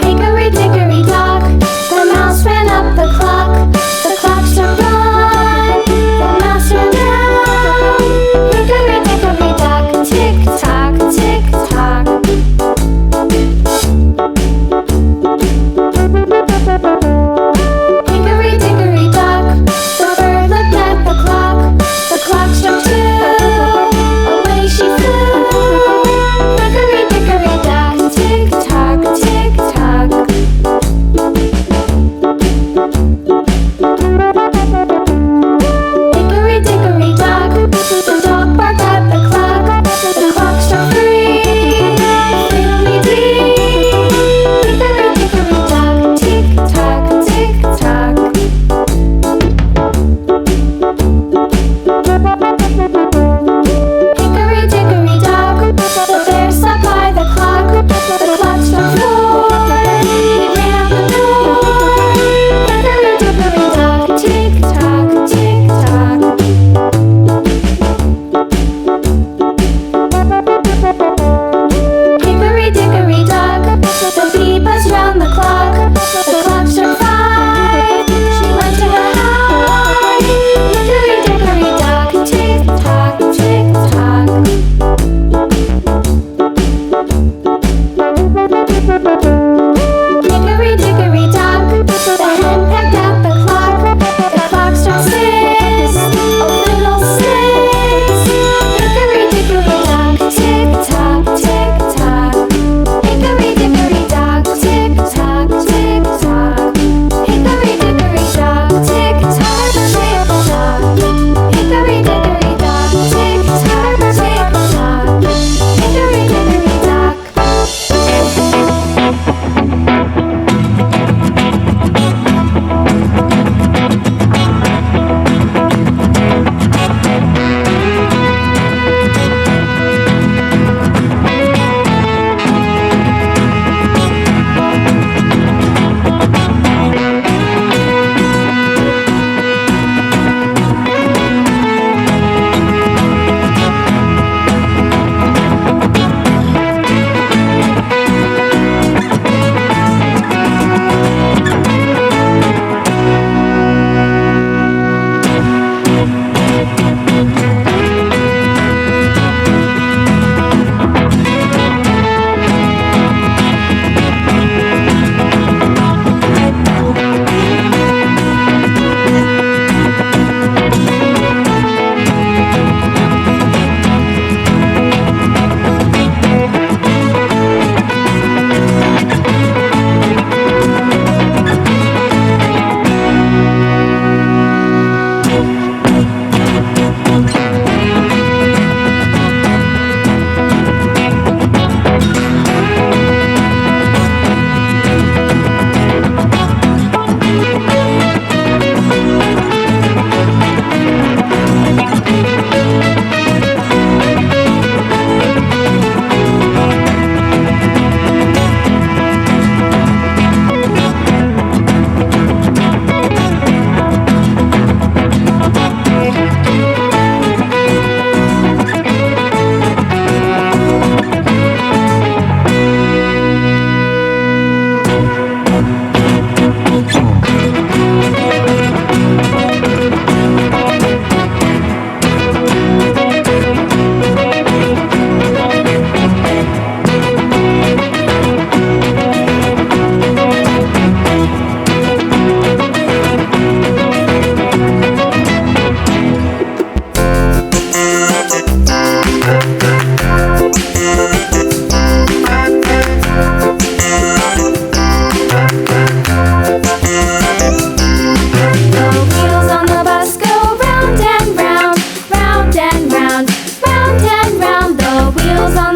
Hickory dickory dock, the mouse ran up the clock. The clock struck one, the mouse ran down. Hickory dickory dock, tick tock, tick tock. Hickory dickory dock, the bird looked at the clock. The clock struck two, away she flew. Hickory dickory dock, tick tock, tick tock. Hickory dickory dock, the dog barked at the clock. The clock struck three, fiddly-dee. Hickory dickory dock, tick tock, tick tock. Hickory dickory dock, the bear sat by the clock. The clock struck four, he ran out the door. Hickory dickory dock, tick tock, tick tock. Hickory dickory dock, the bee buzzed round the clock. The clock struck five, she went to her hive. Hickory dickory dock, tick tock, tick tock. Hickory dickory dock, the hen pecked at the clock. The clock struck six, oh little six. Hickory dickory dock, tick tock, tick tock. Hickory dickory dock, tick tock, tick tock. Hickory dickory dock, tick tock, tick tock. Hickory dickory dock, tick tock, tick tock. Hickory dickory dock. Round and round, round and round, the wheels on